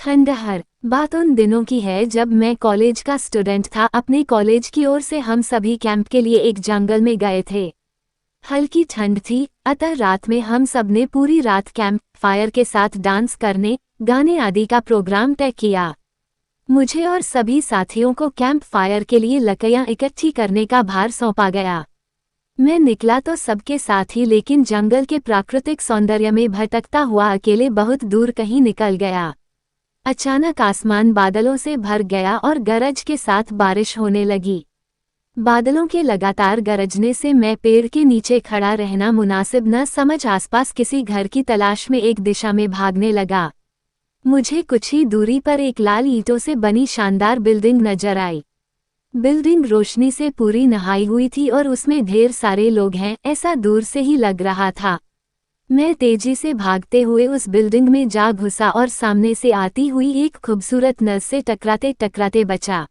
खंडहर। बात उन दिनों की है जब मैं कॉलेज का स्टूडेंट था। अपने कॉलेज की ओर से हम सभी कैंप के लिए एक जंगल में गए थे। हल्की ठंड थी, अतः रात में हम सब ने पूरी रात कैंप फायर के साथ डांस करने, गाने आदि का प्रोग्राम तय किया। मुझे और सभी साथियों को कैंप फायर के लिए लकड़ियां इकट्ठी करने का भार सौंपा गया। मैं निकला तो सबके साथ ही, लेकिन जंगल के प्राकृतिक सौंदर्य में भटकता हुआ अकेले बहुत दूर कहीं निकल गया। अचानक आसमान बादलों से भर गया और गरज के साथ बारिश होने लगी। बादलों के लगातार गरजने से मैं पेड़ के नीचे खड़ा रहना मुनासिब न समझ आसपास किसी घर की तलाश में एक दिशा में भागने लगा। मुझे कुछ ही दूरी पर एक लाल ईंटों से बनी शानदार बिल्डिंग नजर आई। बिल्डिंग रोशनी से पूरी नहाई हुई थी और उसमें ढेर सारे लोग हैं, ऐसा दूर से ही लग रहा था। मैं तेजी से भागते हुए उस बिल्डिंग में जा घुसा और सामने से आती हुई एक खूबसूरत नर्स से टकराते टकराते बचा।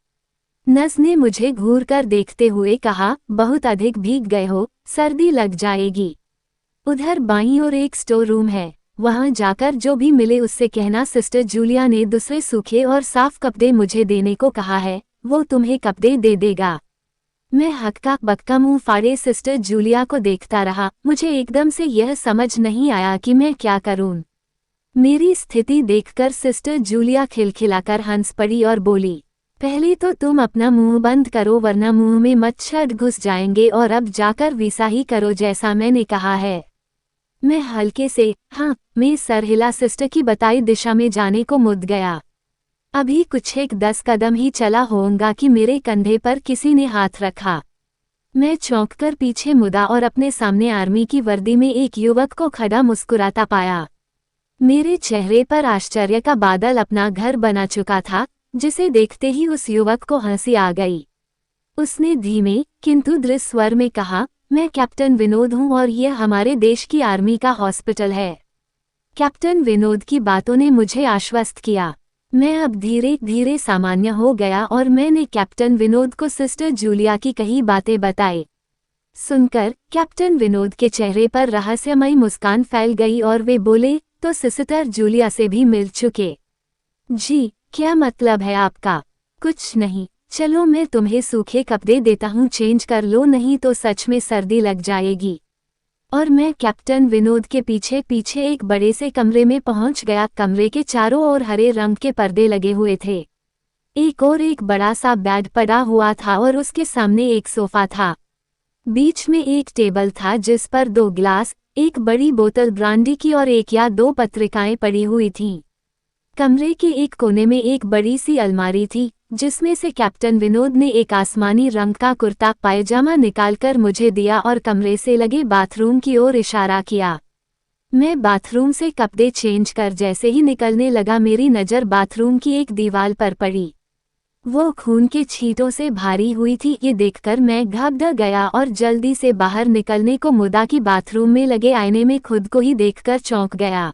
नर्स ने मुझे घूर कर देखते हुए कहा, बहुत अधिक भीग गए हो, सर्दी लग जाएगी। उधर बाईं ओर एक स्टोर रूम है, वहां जाकर जो भी मिले उससे कहना सिस्टर जूलिया ने दूसरे सूखे और साफ कपड़े मुझे देने को कहा है, वो तुम्हें कपड़े दे देगा। मैं हक्का बक्का मुंह फाड़े सिस्टर जूलिया को देखता रहा। मुझे एकदम से यह समझ नहीं आया कि मैं क्या करूं। मेरी स्थिति देखकर सिस्टर जूलिया खिलखिलाकर हंस पड़ी और बोली, पहले तो तुम अपना मुंह बंद करो वरना मुंह में मच्छर घुस जाएंगे, और अब जाकर वैसा ही करो जैसा मैंने कहा है। मैं हल्के से हाँ मैं सर हिला सिस्टर की बताई दिशा में जाने को मुड़ गया। अभी कुछ एक 10 कदम ही चला होऊंगा कि मेरे कंधे पर किसी ने हाथ रखा। मैं चौंककर पीछे मुड़ा और अपने सामने आर्मी की वर्दी में एक युवक को खड़ा मुस्कुराता पाया। मेरे चेहरे पर आश्चर्य का बादल अपना घर बना चुका था, जिसे देखते ही उस युवक को हंसी आ गई। उसने धीमे किंतु दृढ़ स्वर में कहा, मैं कैप्टन विनोद हूं और यह हमारे देश की आर्मी का हॉस्पिटल है। कैप्टन विनोद की बातों ने मुझे आश्वस्त किया। मैं अब धीरे धीरे सामान्य हो गया और मैंने कैप्टन विनोद को सिस्टर जूलिया की कही बातें बताई। सुनकर कैप्टन विनोद के चेहरे पर रहस्यमयी मुस्कान फैल गई और वे बोले, तो सिस्टर जूलिया से भी मिल चुके? जी, क्या मतलब है आपका? कुछ नहीं, चलो मैं तुम्हें सूखे कपड़े देता हूँ, चेंज कर लो, नहीं तो सच में सर्दी लग जाएगी। और मैं कैप्टन विनोद के पीछे पीछे एक बड़े से कमरे में पहुंच गया। कमरे के चारों ओर हरे रंग के पर्दे लगे हुए थे। एक बड़ा सा बेड पड़ा हुआ था और उसके सामने एक सोफा था। बीच में एक टेबल था जिस पर 2 गिलास, एक बड़ी बोतल ब्रांडी की और 1 या 2 पत्रिकाएं पड़ी हुई थीं। कमरे के एक कोने में एक बड़ी सी अलमारी थी, जिसमें से कैप्टन विनोद ने एक आसमानी रंग का कुर्ता पायजामा निकालकर मुझे दिया और कमरे से लगे बाथरूम की ओर इशारा किया। मैं बाथरूम से कपड़े चेंज कर जैसे ही निकलने लगा, मेरी नज़र बाथरूम की एक दीवार पर पड़ी। वो खून के छींटों से भारी हुई थी। ये देखकर मैं घबरा गया और जल्दी से बाहर निकलने को मुड़ा कि बाथरूम में लगे आईने में खुद को ही देखकर चौंक गया।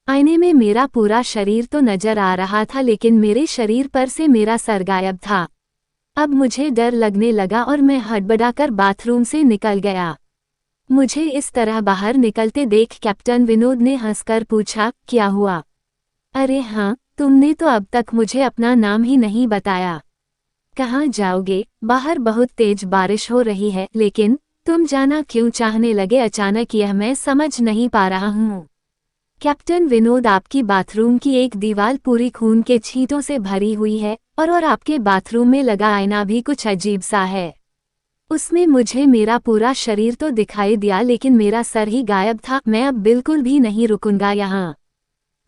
आईने में मेरा पूरा शरीर तो नजर आ रहा था, लेकिन मेरे शरीर पर से मेरा सर गायब था। अब मुझे डर लगने लगा और मैं हड़बड़ाकर बाथरूम से निकल गया। मुझे इस तरह बाहर निकलते देख कैप्टन विनोद ने हंसकर पूछा, क्या हुआ? अरे हाँ, तुमने तो अब तक मुझे अपना नाम ही नहीं बताया। कहाँ जाओगे? बाहर बहुत तेज बारिश हो रही है, लेकिन तुम जाना क्यों चाहने लगे अचानक, यह मैं समझ नहीं पा रहा हूँ। कैप्टन विनोद, आपकी बाथरूम की एक दीवार पूरी खून के छींटों से भरी हुई है और आपके बाथरूम में लगा आईना भी कुछ अजीब सा है। उसमें मुझे मेरा पूरा शरीर तो दिखाई दिया, लेकिन मेरा सर ही गायब था। मैं अब बिल्कुल भी नहीं रुकूंगा यहाँ।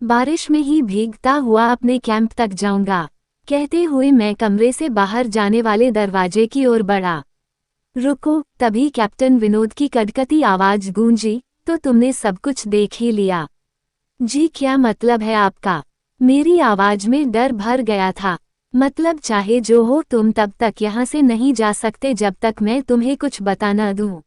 बारिश में ही भीगता हुआ अपने कैंप तक जाऊंगा। कहते हुए मैं कमरे से बाहर जाने वाले दरवाजे की ओर बढ़ा। रुको, तभी कैप्टन विनोद की कड़कती आवाज गूंजी, तो तुमने सब कुछ देख ही लिया? जी, क्या मतलब है आपका? मेरी आवाज में डर भर गया था। मतलब चाहे जो हो, तुम तब तक यहाँ से नहीं जा सकते जब तक मैं तुम्हें कुछ बता न दूं।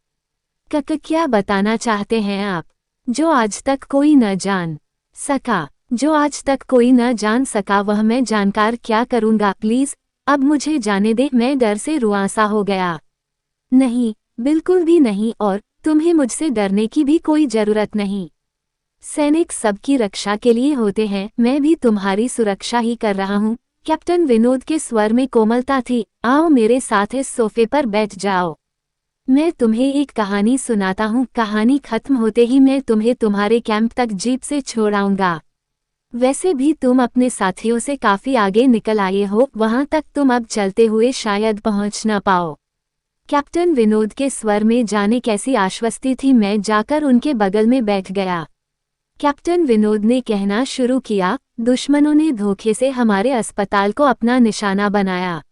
क्या बताना चाहते हैं आप? जो आज तक कोई न जान सका। जो आज तक कोई न जान सका वह मैं जानकर क्या करूँगा? प्लीज अब मुझे जाने दे, मैं डर से रुआंसा हो गया। नहीं, बिल्कुल भी नहीं, और तुम्हें मुझसे डरने की भी कोई जरूरत नहीं। सैनिक सबकी रक्षा के लिए होते हैं, मैं भी तुम्हारी सुरक्षा ही कर रहा हूँ। कैप्टन विनोद के स्वर में कोमलता थी। आओ मेरे साथ इस सोफे पर बैठ जाओ, मैं तुम्हें एक कहानी सुनाता हूँ। कहानी खत्म होते ही मैं तुम्हें तुम्हारे कैंप तक जीप से छोड़ आऊंगा। वैसे भी तुम अपने साथियों से काफी आगे निकल आए हो, वहां तक तुम अब चलते हुए शायद पहुंच न पाओ। कैप्टन विनोद के स्वर में जाने कैसी आश्वस्ति थी। मैं जाकर उनके बगल में बैठ गया। कैप्टन विनोद ने कहना शुरू किया, दुश्मनों ने धोखे से हमारे अस्पताल को अपना निशाना बनाया।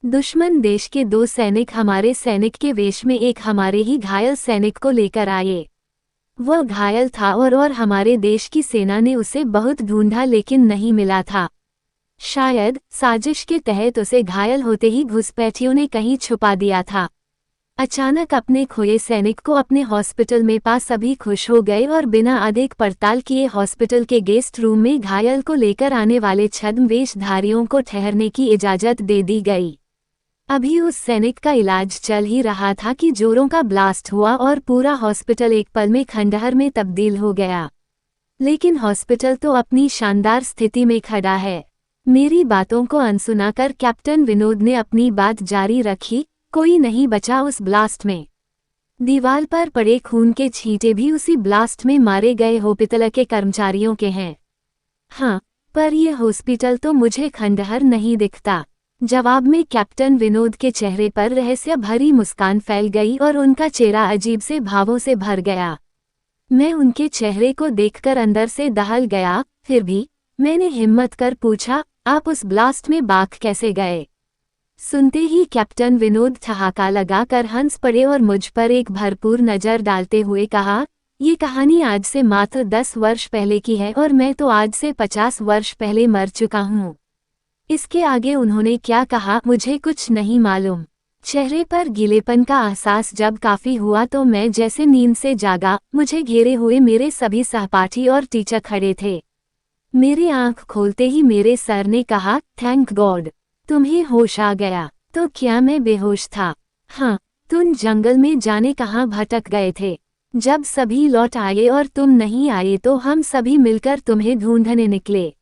दुश्मन देश के 2 सैनिक हमारे सैनिक के वेश में एक हमारे ही घायल सैनिक को लेकर आए। वह घायल था और हमारे देश की सेना ने उसे बहुत ढूंढा लेकिन नहीं मिला था। शायद साजिश के तहत उसे घायल होते ही घुसपैठियों ने कहीं छुपा दिया था। अचानक अपने खोए सैनिक को अपने हॉस्पिटल में पा सभी खुश हो गए और बिना अधिक पड़ताल किए हॉस्पिटल के गेस्ट रूम में घायल को लेकर आने वाले छद्मवेशधारियों को ठहरने की इजाजत दे दी गई। अभी उस सैनिक का इलाज चल ही रहा था कि जोरों का ब्लास्ट हुआ और पूरा हॉस्पिटल एक पल में खंडहर में तब्दील हो गया। लेकिन हॉस्पिटल तो अपनी शानदार स्थिति में खड़ा है। मेरी बातों को अनसुना कर कैप्टन विनोद ने अपनी बात जारी रखी, कोई नहीं बचा उस ब्लास्ट में। दीवार पर पड़े खून के छींटे भी उसी ब्लास्ट में मारे गए हॉस्पिटल के कर्मचारियों के हैं। हाँ, पर यह हॉस्पिटल तो मुझे खंडहर नहीं दिखता। जवाब में कैप्टन विनोद के चेहरे पर रहस्य भरी मुस्कान फैल गई और उनका चेहरा अजीब से भावों से भर गया। मैं उनके चेहरे को देखकर अंदर से दहल गया। फिर भी मैंने हिम्मत कर पूछा, आप उस ब्लास्ट में बाग कैसे गए? सुनते ही कैप्टन विनोद ठहाका लगाकर हंस पड़े और मुझ पर एक भरपूर नज़र डालते हुए कहा, ये कहानी आज से मात्र 10 वर्ष पहले की है और मैं तो आज से 50 वर्ष पहले मर चुका हूँ। इसके आगे उन्होंने क्या कहा मुझे कुछ नहीं मालूम। चेहरे पर गीलेपन का एहसास जब काफी हुआ तो मैं जैसे नींद से जागा। मुझे घेरे हुए मेरे सभी सहपाठी और टीचर खड़े थे। मेरी आंख खोलते ही मेरे सर ने कहा, थैंक गॉड, तुम्हें होश आ गया। तो क्या मैं बेहोश था? हाँ, तुम जंगल में जाने कहाँ भटक गए थे। जब सभी लौट आए और तुम नहीं आए तो हम सभी मिलकर तुम्हें ढूंढने निकले।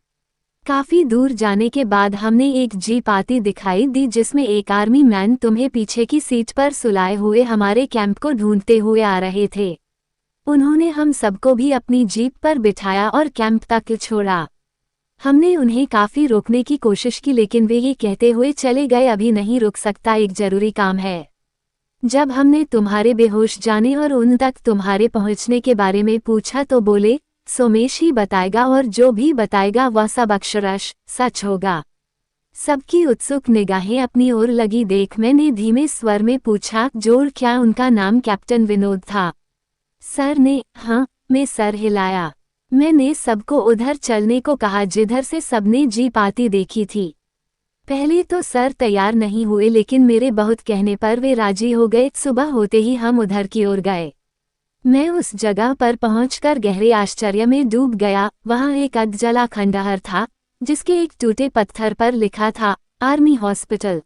काफी दूर जाने के बाद हमने एक जीप आती दिखाई दी जिसमें एक आर्मी मैन तुम्हें पीछे की सीट पर सुलाए हुए हमारे कैंप को ढूंढते हुए आ रहे थे। उन्होंने हम सबको भी अपनी जीप पर बिठाया और कैंप तक छोड़ा। हमने उन्हें काफी रोकने की कोशिश की लेकिन वे ये कहते हुए चले गए, अभी नहीं रुक सकता, एक जरूरी काम है। जब हमने तुम्हारे बेहोश जाने और उन तक तुम्हारे पहुंचने के बारे में पूछा तो बोले, सोमेश ही बताएगा और जो भी बताएगा वह सब अक्षरश सच होगा। सबकी उत्सुक निगाहें अपनी ओर लगी देख मैंने धीमे स्वर में पूछा, जोर क्या उनका नाम कैप्टन विनोद था? सर ने हाँ में सर हिलाया। मैंने सबको उधर चलने को कहा जिधर से सबने जीप आती देखी थी। पहले तो सर तैयार नहीं हुए लेकिन मेरे बहुत कहने पर वे राजी हो गए। सुबह होते ही हम उधर की ओर गए। मैं उस जगह पर पहुंचकर गहरे आश्चर्य में डूब गया। वहां एक अधजला खंडहर था जिसके एक टूटे पत्थर पर लिखा था आर्मी हॉस्पिटल।